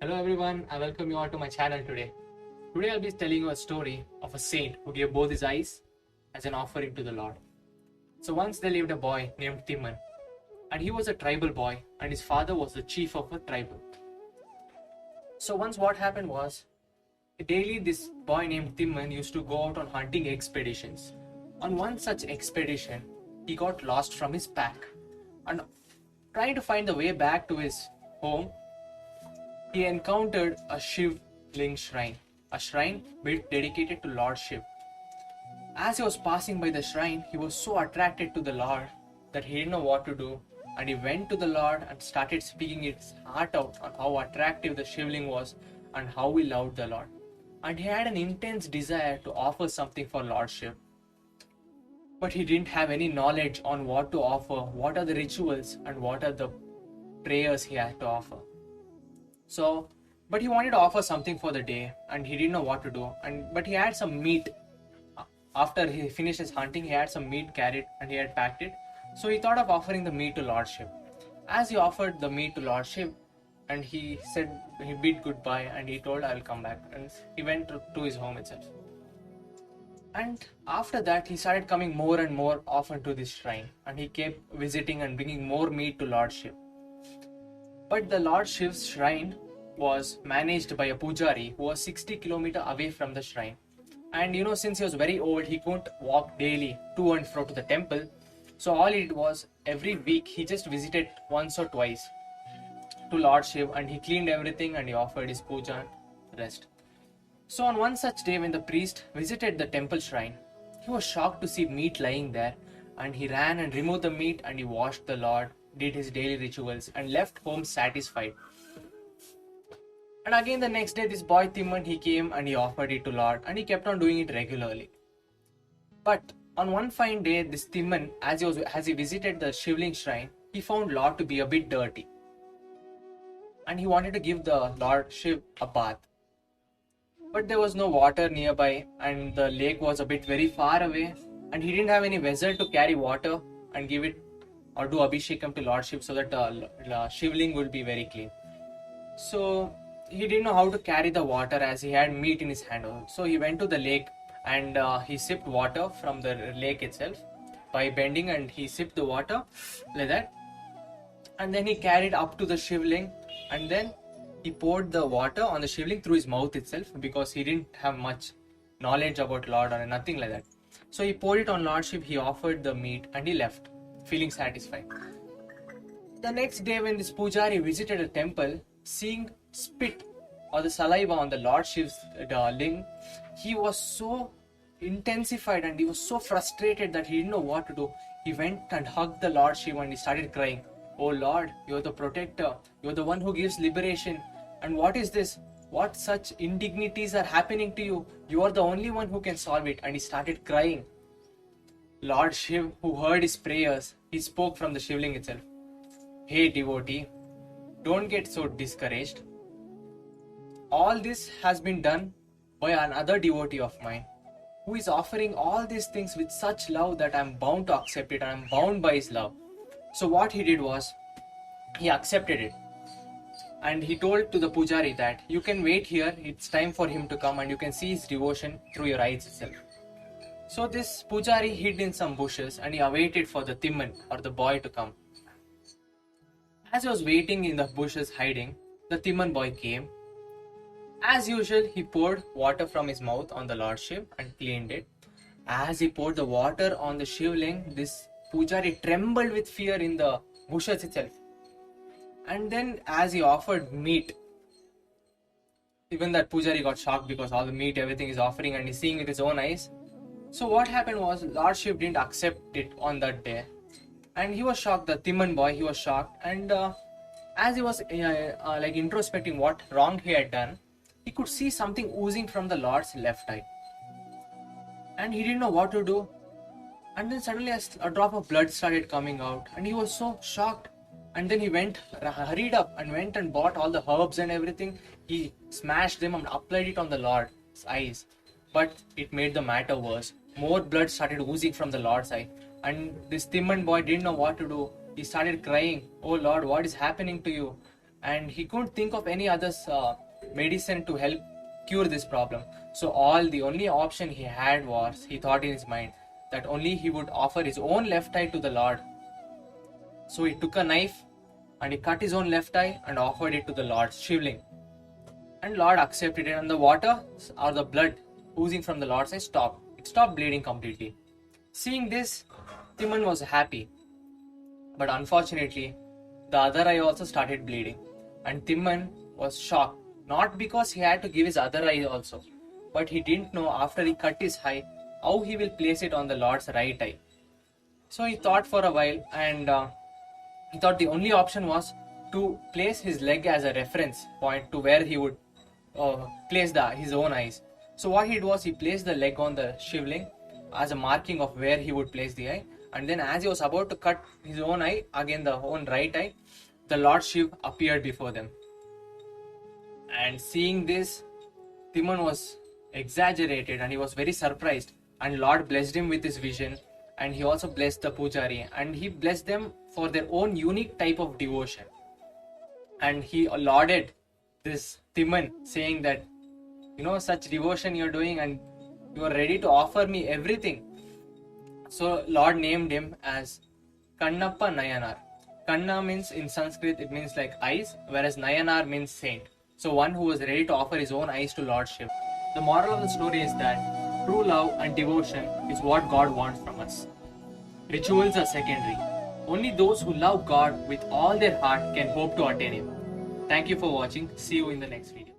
Hello everyone, I welcome you all to my channel today. Today I'll be telling you a story of a saint who gave both his eyes as an offering to the Lord. So once there lived a boy named Timon, and he was a tribal boy, and his father was the chief of a tribe. So once what happened was, daily this boy named Timon used to go out on hunting expeditions. On one such expedition, he got lost from his pack, and trying to find the way back to his home, he encountered a Shiv Ling shrine, a shrine built dedicated to Lord Shiv. As he was passing by the shrine, he was so attracted to the Lord that he didn't know what to do, and he went to the Lord and started speaking his heart out on how attractive the Shivling was and how he loved the Lord. And he had an intense desire to offer something for Lord Shiv. But he didn't have any knowledge on what to offer, what are the rituals, and what are the prayers he had to offer. So, but he wanted to offer something for the day, and he didn't know what to do. But he had some meat. After he finished his hunting, he had some meat carried, and he had packed it. So he thought of offering the meat to Lord Shiv. As he offered the meat to Lord Shiv, and he said he bid goodbye, and he told, "I will come back," and he went to his home itself. And after that, he started coming more and more often to this shrine, and he kept visiting and bringing more meat to Lord Shiv. But the Lord Shiv's shrine was managed by a pujari who was 60 kilometers away from the shrine. And since he was very old, he couldn't walk daily to and fro to the temple. So all he did was every week he just visited once or twice to Lord Shiv, and he cleaned everything and he offered his puja and rest. So on one such day when the priest visited the temple shrine, he was shocked to see meat lying there, and he ran and removed the meat and he washed the Lord, did his daily rituals, and left home satisfied. And again the next day, this boy Timon, he came and he offered it to Lord, and he kept on doing it regularly. But on one fine day, this Timon, as he visited the Shivling shrine, he found Lord to be a bit dirty, and he wanted to give the Lord Shiv a bath. But there was no water nearby, and the lake was a bit very far away, and he didn't have any vessel to carry water and give it or do abhishekam to Lord Shiv so that the Shivling would be very clean. So he didn't know how to carry the water as he had meat in his hand. So he went to the lake and he sipped water from the lake itself by bending, and he sipped the water like that. And then he carried up to the Shivling, and then he poured the water on the Shivling through his mouth itself, because he didn't have much knowledge about Lord or nothing like that. So he poured it on Lord Shiv, he offered the meat, and he left, feeling satisfied. The next day when this pujari visited a temple, seeing spit or the saliva on the Lord Shiv's ling, he was so intensified and he was so frustrated that he didn't know what to do. He went and hugged the Lord Shiv and he started crying, "Oh Lord, you're the protector, you're the one who gives liberation, and what is this? What such indignities are happening to you? You are the only one who can solve it." And he started crying. Lord Shiv, who heard his prayers, he spoke from the Shivling itself. "Hey devotee, don't get so discouraged. All this has been done by another devotee of mine, who is offering all these things with such love that I am bound to accept it, and I am bound by his love." So what he did was, he accepted it. And he told to the pujari that you can wait here, it's time for him to come, and you can see his devotion through your eyes itself. So this pujari hid in some bushes and he awaited for the Timon or the boy to come. As he was waiting in the bushes hiding, the Timon boy came. As usual, he poured water from his mouth on the Lord Shiv and cleaned it. As he poured the water on the Shivling, this pujari trembled with fear in the bushes itself. And then as he offered meat, even that pujari got shocked because all the meat, everything is offering, and he's seeing with his own eyes. So what happened was, Lord Shiv didn't accept it on that day. And he was shocked, the Timon boy, he was shocked. And as he was introspecting what wrong he had done, he could see something oozing from the Lord's left eye. And he didn't know what to do. And then suddenly a drop of blood started coming out, and he was so shocked. And then he hurried up and went and bought all the herbs and everything. He smashed them and applied it on the Lord's eyes. But it made the matter worse. More blood started oozing from the Lord's eye. And this Timon boy didn't know what to do. He started crying, "Oh Lord, what is happening to you?" and he couldn't think of any other medicine to help cure this problem. So the only option he had was, he thought in his mind that only he would offer his own left eye to the Lord. So he took a knife and he cut his own left eye and offered it to the Lord's shivling. And Lord accepted it, and the water or the blood oozing from the Lord's eye stopped. It stopped bleeding completely. Seeing this, Timon was happy. But unfortunately, the other eye also started bleeding. And Timon was shocked. Not because he had to give his other eye also, but he didn't know after he cut his eye how he will place it on the Lord's right eye. So he thought for a while, and he thought the only option was to place his leg as a reference point to where he would place his own eyes. So what he did was, he placed the leg on the shivling as a marking of where he would place the eye, and then as he was about to cut his own eye, again the own right eye, the Lord Shiv appeared before them. And seeing this, Timon was exaggerated and he was very surprised, and Lord blessed him with his vision, and he also blessed the Pujari, and he blessed them for their own unique type of devotion. And he lauded this Timon, saying that, such devotion you're doing and you are ready to offer me everything. So Lord named him as Kannappa Nayanar. Kanna means in Sanskrit, it means like eyes, whereas Nayanar means saint. So one who was ready to offer his own eyes to Lord Shiv. The moral of the story is that true love and devotion is what God wants from us. Rituals are secondary. Only those who love God with all their heart can hope to attain Him. Thank you for watching. See you in the next video.